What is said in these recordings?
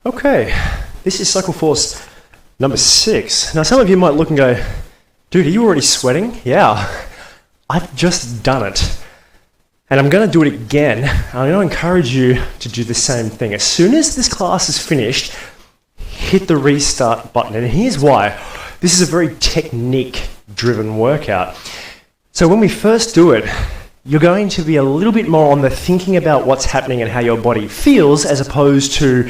Okay, this is cycle force number 6. Now some of you might look and go, dude, are you already sweating? Yeah, I've just done it. And I'm going to do it again. I'm going to encourage you to do the same thing. As soon as this class is finished, hit the restart button. And here's why. This is a very technique-driven workout. So when we first do it, you're going to be a little bit more on the thinking about what's happening and how your body feels as opposed to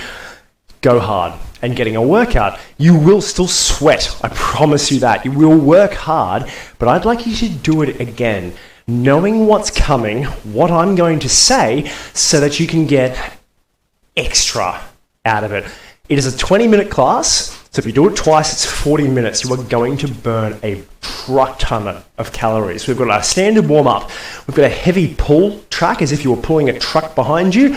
go hard and getting a workout. You will still sweat, I promise you that. You will work hard, but I'd like you to do it again, knowing what's coming, what I'm going to say, so that you can get extra out of it. It is a 20-minute class, so if you do it twice, it's 40 minutes. You are going to burn a truck ton of calories. We've got our standard warm-up. We've got a heavy pull track, as if you were pulling a truck behind you.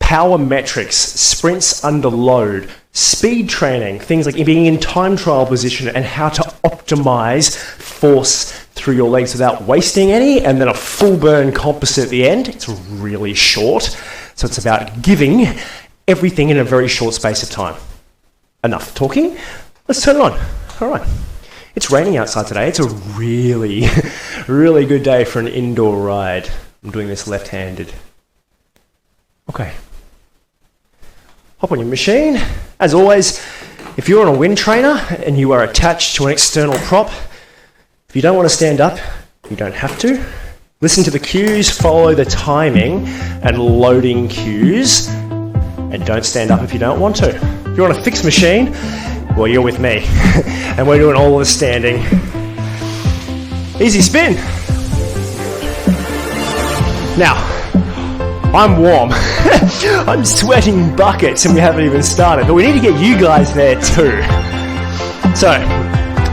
Power metrics, sprints under load, speed training, things like being in time trial position and how to optimize force through your legs without wasting any, and then a full burn composite at the end. It's really short, so it's about giving everything in a very short space of time. Enough talking, let's turn it on. All right, it's raining outside today. It's a really, really good day for an indoor ride. I'm doing this left-handed. Okay. Hop on your machine. As always, if you're on a wind trainer and you are attached to an external prop, if you don't want to stand up, you don't have to. Listen to the cues, follow the timing and loading cues, and don't stand up if you don't want to. If you're on a fixed machine, well, you're with me. And we're doing all of the standing. Easy spin. Now, I'm warm. I'm sweating buckets and we haven't even started, but we need to get you guys there too. So,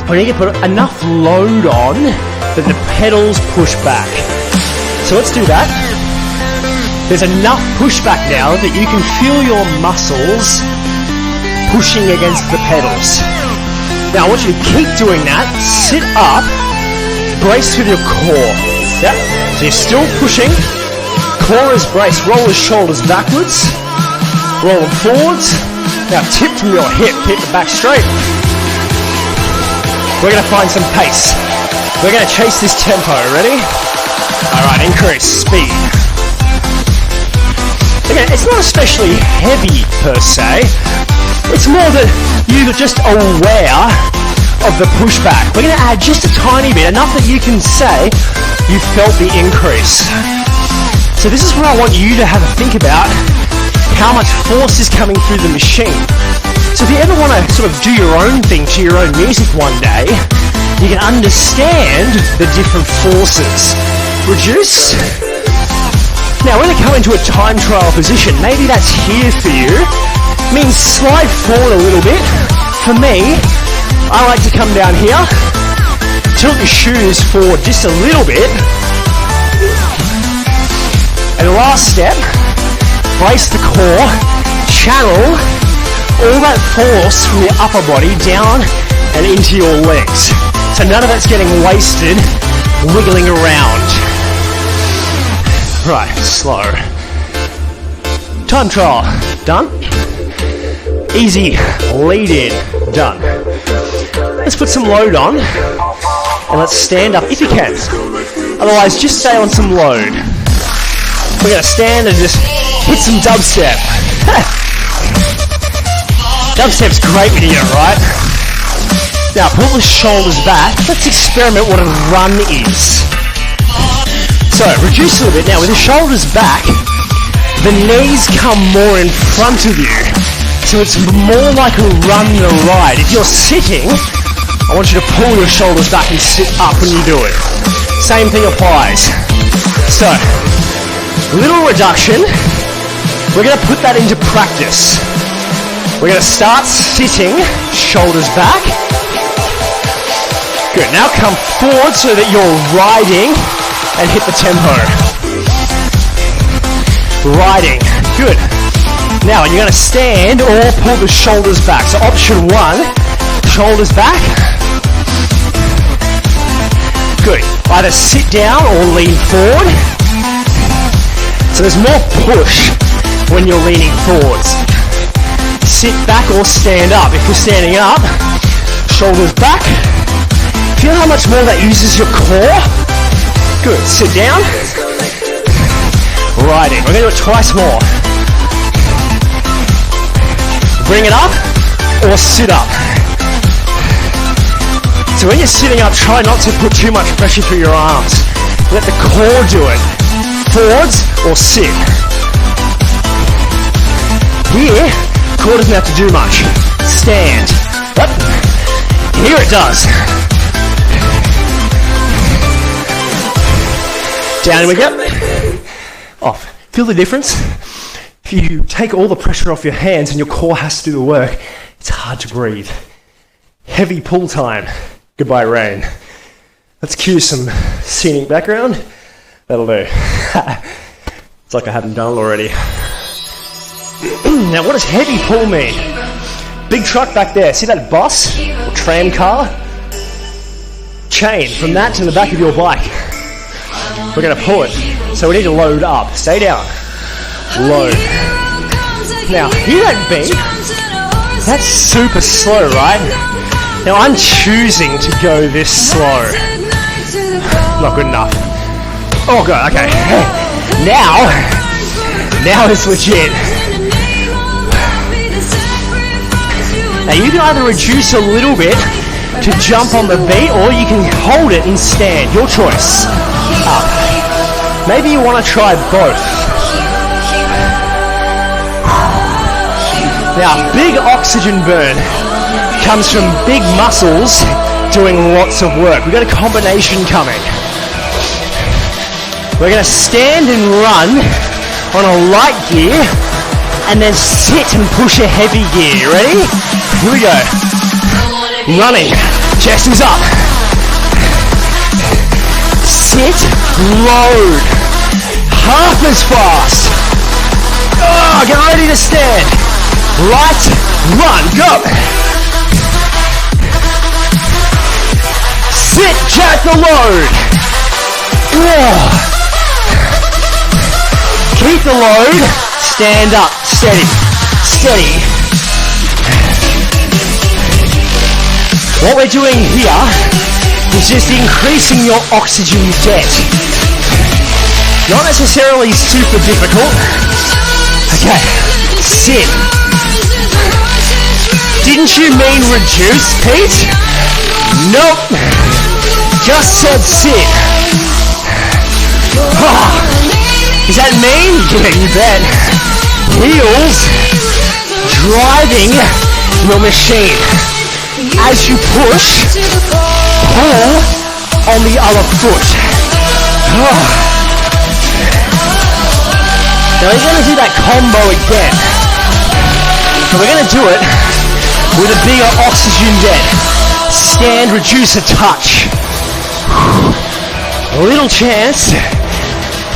we need to put enough load on that the pedals push back. So let's do that. There's enough pushback now that you can feel your muscles pushing against the pedals. Now I want you to keep doing that. Sit up, brace with your core. Yep, so you're still pushing. Core is braced, roll the shoulders backwards, roll them forwards. Now tip from your hip, hit the back straight. We're going to find some pace. We're going to chase this tempo, ready? Alright, increase speed. Again, it's not especially heavy per se, it's more that you're just aware of the pushback. We're going to add just a tiny bit, enough that you can say you felt the increase. So this is where I want you to have a think about how much force is coming through the machine. So if you ever want to sort of do your own thing to your own music one day, you can understand the different forces. Reduce. Now when you come into a time trial position, maybe that's here for you. It means slide forward a little bit. For me, I like to come down here, tilt your shoes forward just a little bit. And last step, brace the core, channel all that force from your upper body down and into your legs. So none of that's getting wasted wiggling around. Right, slow. Time trial, done. Easy, lead in, done. Let's put some load on and let's stand up if you can. Otherwise, just stay on some load. We're going to stand and just hit some dubstep. Dubstep's great when you get it right. Now pull the shoulders back. Let's experiment what a run is. So reduce a little bit. Now with the shoulders back, the knees come more in front of you. So it's more like a run than a ride. If you're sitting, I want you to pull your shoulders back and sit up when you do it. Same thing applies. So, little reduction. We're going to put that into practice. We're going to start sitting, shoulders back. Good. Now come forward so that you're riding and hit the tempo. Riding. Good. Now you're going to stand or pull the shoulders back. So option 1, shoulders back. Good. Either sit down or lean forward. So there's more push when you're leaning forwards. sit back or stand up. If you're standing up, shoulders back. Feel how much more that uses your core? Good, sit down. Right in, we're gonna do it twice more. Bring it up, or sit up. So when you're sitting up, try not to put too much pressure through your arms. Let the core do it. Forwards or sit. Here, core doesn't have to do much. Stand. Up. Here it does. Down we go. Off. Feel the difference? If you take all the pressure off your hands and your core has to do the work, it's hard to breathe. Heavy pull time. Goodbye rain. Let's cue some scenic background. That'll do. It's like I haven't done it already. Now what does heavy pull mean? Big truck back there. See that bus or tram car? Chain from that to the back of your bike. We're going to pull it. So we need to load up. Stay down. Load. Now hear that beat? That's super slow, right? Now I'm choosing to go this slow. Not good enough. Oh god, okay. Now it's legit. Now you can either reduce a little bit to jump on the beat, or you can hold it and stand. Your choice. Up. Maybe you want to try both. Now, big oxygen burn comes from big muscles doing lots of work. We've got a combination coming. We're going to stand and run on a light gear and then sit and push a heavy gear. You ready? Here we go. Running. Chest is up. Sit. Load. Half as fast. Oh, get ready to stand. Light. Run. Go. Sit, jack the load. Whoa. Keep the load. Stand up. Steady. Steady. What we're doing here is just increasing your oxygen debt. Not necessarily super difficult. Okay. Sit. Didn't you mean reduce, Pete? Nope. Just said sit. Oh, is that mean? Yeah, you bet. Heels driving your machine. As you push, pull on the other foot. Oh. Now we're going to do that combo again. So we're going to do it with a bigger oxygen debt. Stand, reduce a touch. A little chance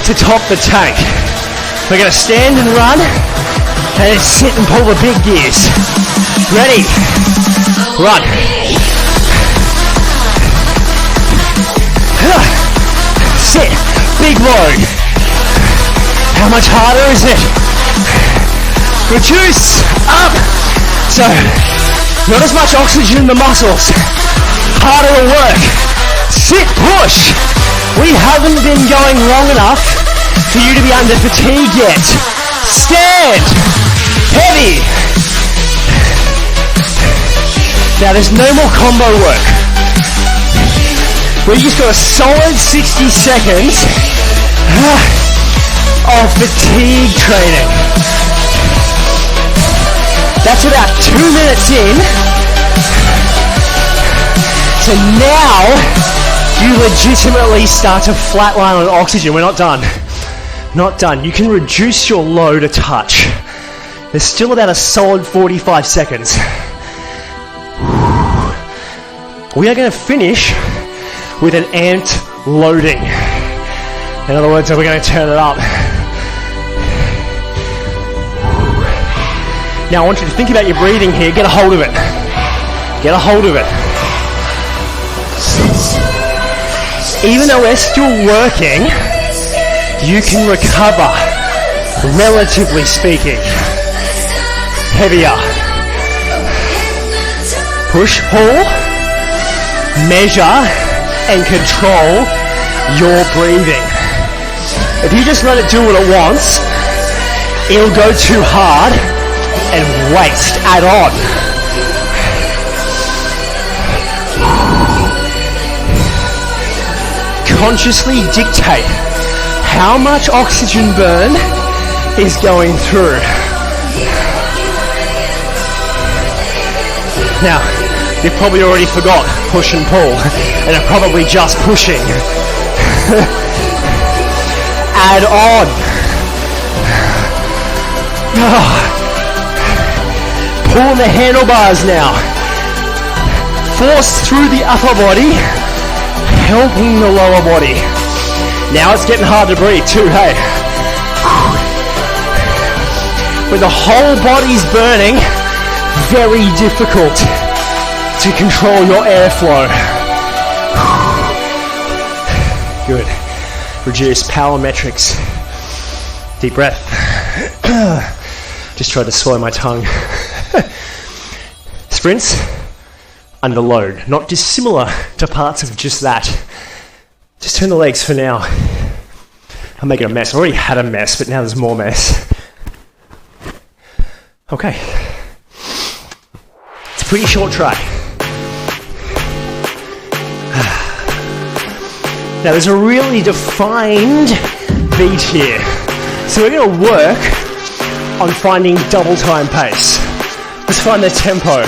to top the tank. We're going to stand and run, and then sit and pull the big gears. Ready? Run. Sit. Big load. How much harder is it? Reduce. Up. So, not as much oxygen in the muscles. Harder to work. Sit, push. We haven't been going long enough for you to be under fatigue yet. Stand. Heavy. Now there's no more combo work. We just got a solid 60 seconds of fatigue training. That's about 2 minutes in. So now you legitimately start to flatline on oxygen. We're not done. Not done. You can reduce your load a touch. There's still about a solid 45 seconds. We are going to finish with an amped loading. In other words, we're going to turn it up. Now I want you to think about your breathing here. Get a hold of it. Get a hold of it. Even though we're still working, you can recover, relatively speaking. Heavier. Push, pull, measure, and control your breathing. If you just let it do what it wants, it'll go too hard and waste. Add on. Consciously dictate how much oxygen burn is going through. Now, you've probably already forgot push and pull, and are probably just pushing. Add on. Pull the handlebars now. Force through the upper body, helping the lower body. Now it's getting hard to breathe too, hey? When the whole body's burning, very difficult to control your airflow. Good. Reduce power metrics. Deep breath. Just tried to swallow my tongue. Sprints under load. Not dissimilar to parts of just that. Just turn the legs for now. I'm making a mess. I already had a mess, but now there's more mess. Okay. It's a pretty short try. Now there's a really defined beat here. So we're going to work on finding double time pace. Let's find the tempo.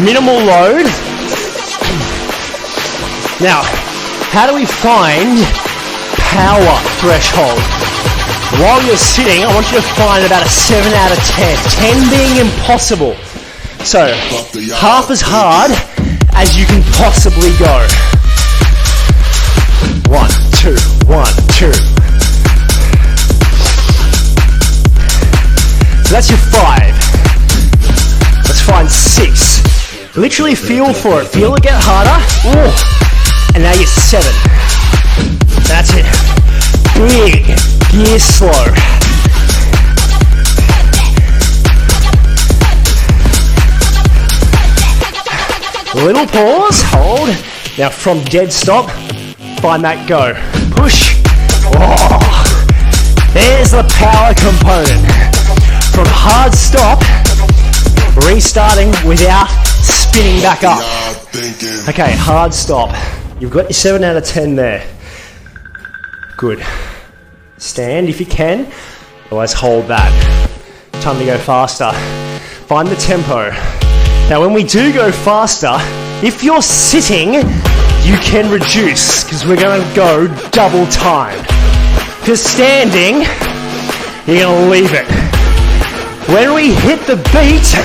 Minimal load. Now, how do we find power threshold? While you're sitting, I want you to find about a 7 out of 10. 10 being impossible. So, half as hard as you can possibly go. 1, 2, 1, 2. So that's your 5. Let's find 6. Literally feel for it. Feel it get harder. Ooh. And now you're 7. That's it. Big. Gear slow. Little pause. Hold. Now from dead stop, find that go. Push. Oh. There's the power component. From hard stop, restarting without spinning back up. Okay, hard stop. You've got your 7 out of 10 there. Good. Stand if you can, otherwise hold that. Time to go faster. Find the tempo. Now when we do go faster, if you're sitting, you can reduce, because we're going to go double time. If you're standing, you're going to leave it. When we hit the beat,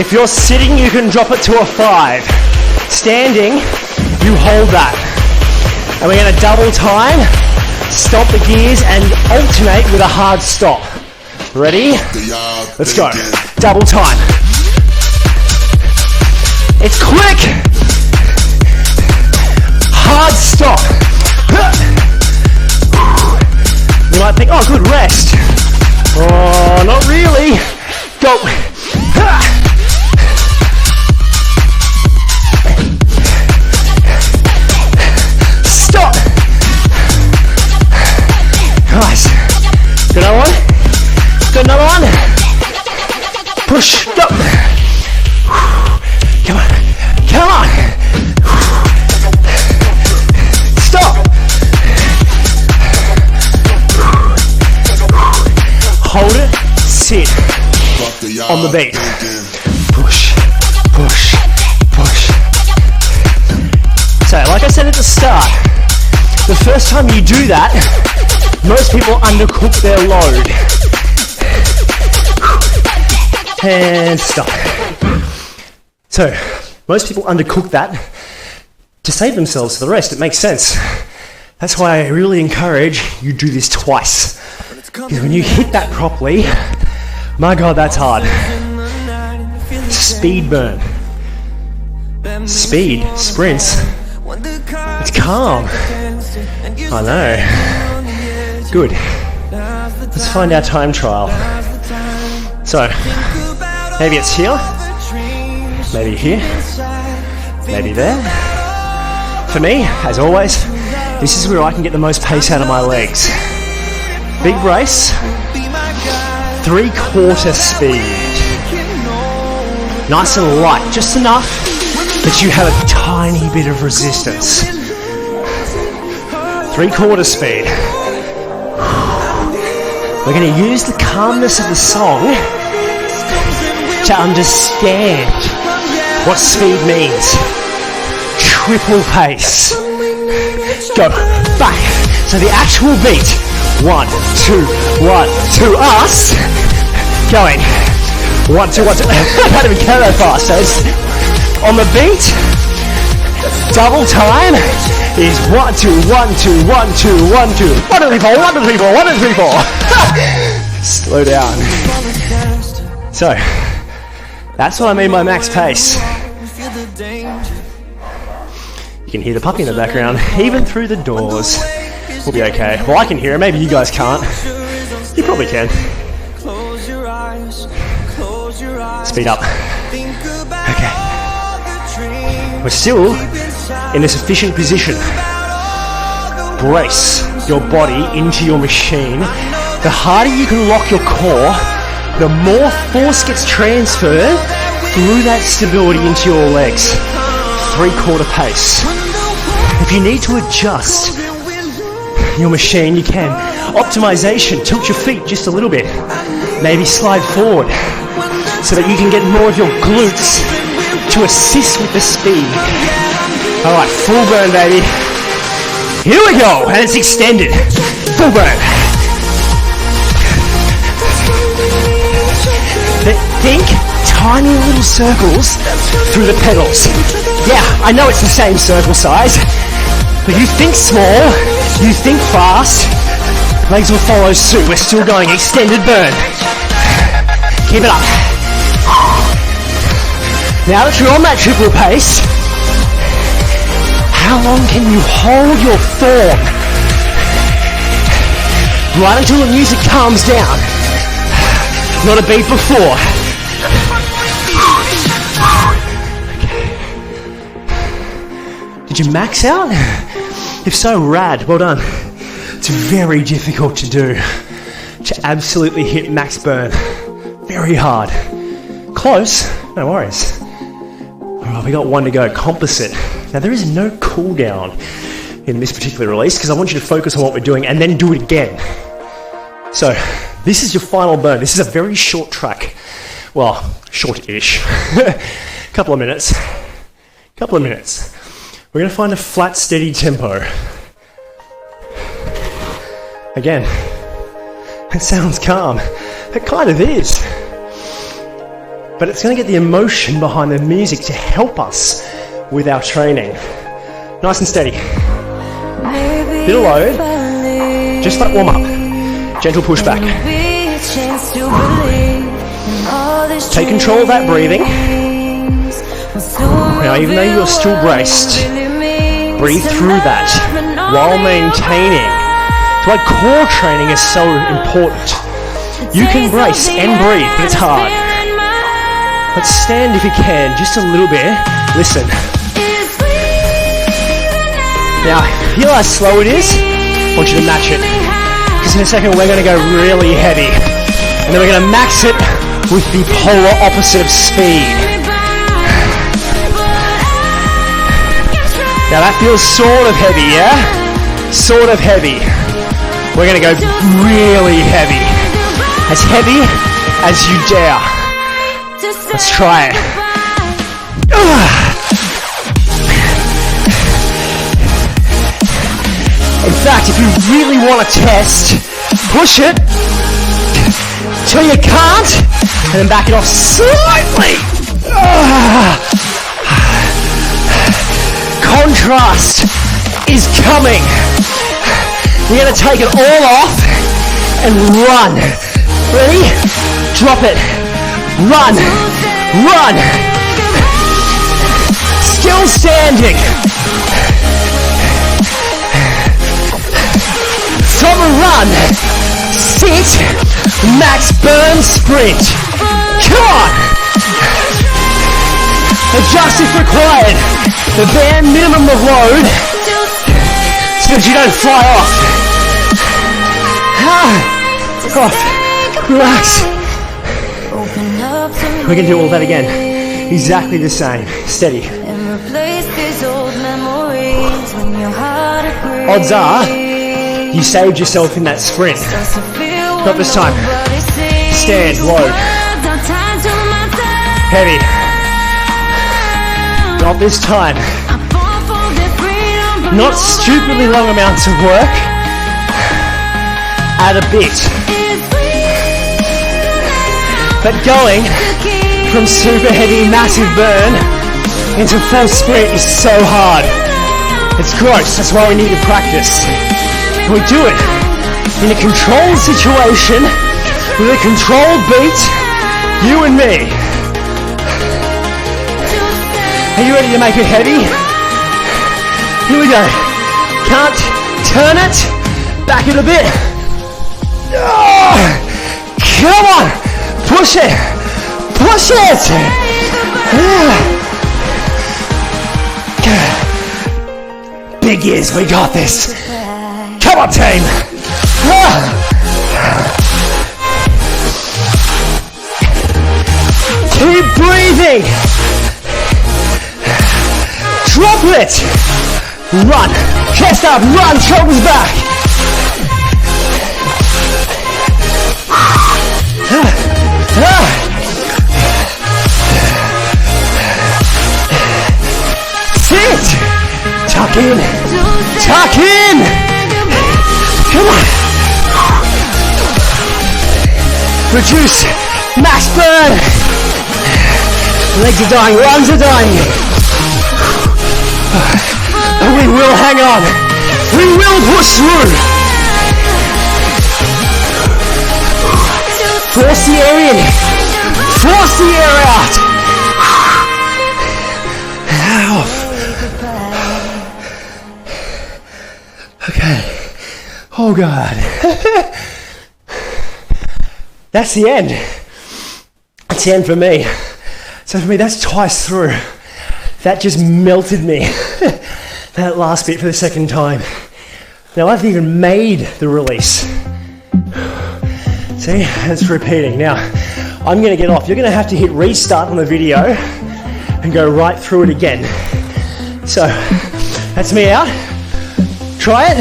if you're sitting, you can drop it to a 5. Standing, you hold that. And we're going to double time, stop the gears, and alternate with a hard stop. Ready? Let's go. Double time. It's quick. Hard stop. You might think, oh, good rest. Oh, not really. Go. Stop. Nice. Got another one? Got another one? Push. Go. Come on. Come on. Stop. Hold it. Sit. On the beat. Push. Push. Push. So, like I said at the start, the first time you do that, most people undercook their load. And stop. So, most people undercook that to save themselves for the rest. It makes sense. That's why I really encourage you do this twice. Because when you hit that properly, my God, that's hard. Speed burn. Speed, sprints. It's calm. I know. Good. Let's find our time trial. So, maybe it's here. Maybe here, maybe there. For me, as always, this is where I can get the most pace out of my legs. Big brace, 3/4 speed. Nice and light, just enough that you have a tiny bit of resistance. 3/4 speed. We're going to use the calmness of the song to understand what speed means. Triple pace. Go back. So the actual beat. 1, 2, 1, 2. Us going. 1, 2, 1, 2. I can't even count that fast. So it's on the beat. Double time is 1, 2, 1, 2, 1, 2, 1, 2. 1, 2, 3, 4. 1, 2, 3, 4. 1, 2, 3, 4. Slow down. So that's what I mean by max pace. You can hear the puppy in the background, even through the doors. We'll be okay. Well, I can hear it. Maybe you guys can't. You probably can. Speed up. Okay. We're still in this efficient position. Brace your body into your machine. The harder you can lock your core, the more force gets transferred through that stability into your legs. 3/4 pace. If you need to adjust your machine, you can. Optimization, tilt your feet just a little bit. Maybe slide forward so that you can get more of your glutes to assist with the speed. All right, full burn, baby. Here we go, and it's extended. Full burn. Think tiny little circles through the pedals. Yeah, I know it's the same circle size, but you think small, you think fast, legs will follow suit. We're still going, extended burn. Keep it up. Now that you're on that triple pace, how long can you hold your form? Right until the music calms down. Not a beat before. Did you max out? If so, rad, well done. It's very difficult to do, to absolutely hit max burn. Very hard. Close, no worries. All right, we got one to go, composite. Now there is no cooldown in this particular release because I want you to focus on what we're doing and then do it again. So this is your final burn. This is a very short track. Well, short-ish. Couple of minutes. We're going to find a flat, steady tempo. Again, it sounds calm. It kind of is. But it's going to get the emotion behind the music to help us with our training. Nice and steady. Bit of load. Just like warm up. Gentle pushback. Take control of that breathing. Now, even though you're still braced, breathe through that while maintaining. That's why core training is so important. You can brace and breathe, but it's hard. Let's stand if you can, just a little bit. Listen. Now, feel how slow it is? I want you to match it. Because in a second we're going to go really heavy. And then we're going to max it with the polar opposite of speed. Now that feels sort of heavy, yeah? Sort of heavy. We're going to go really heavy. As heavy as you dare. Let's try it. In fact, if you really want to test, push it till you can't, and then back it off slightly. Contrast is coming. We're going to take it all off and run. Ready? Drop it. Run. Run. Still standing. From a run. Sit. Max burn sprint. Come on. Adjust if required. The bare minimum of load so that you don't fly off. Off. Relax. We're going to do all that again. Exactly the same. Steady. Odds are you saved yourself in that sprint. Not this time. Stand, load. Heavy. Not this time. Not stupidly long amounts of work. Add a bit. But going from super heavy, massive burn into full sprint is so hard. It's gross, that's why we need to practice. We do it in a controlled situation with a controlled beat, you and me. Are you ready to make it heavy? Here we go. Can't turn it. Back it a bit. Oh, come on. Push it. Push it. Big ears, we got this. Come on, team. Keep breathing. Drop it. Run. Chest up. Run. Shoulders back. Sit. Tuck in. Tuck in. Come on. Reduce. Max burn. Legs are dying. Lungs are dying. We will hang on. We will push through. Force the air in. Force the air out. Okay. Oh God. That's the end. That's the end for me. So for me, that's twice through. That just melted me. That last bit for the second time. Now I haven't even made the release. See, it's repeating. Now, I'm gonna get off. You're gonna have to hit restart on the video and go right through it again. So, that's me out. Try it.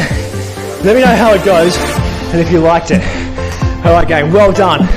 Let me know how it goes and if you liked it. All right, gang, well done.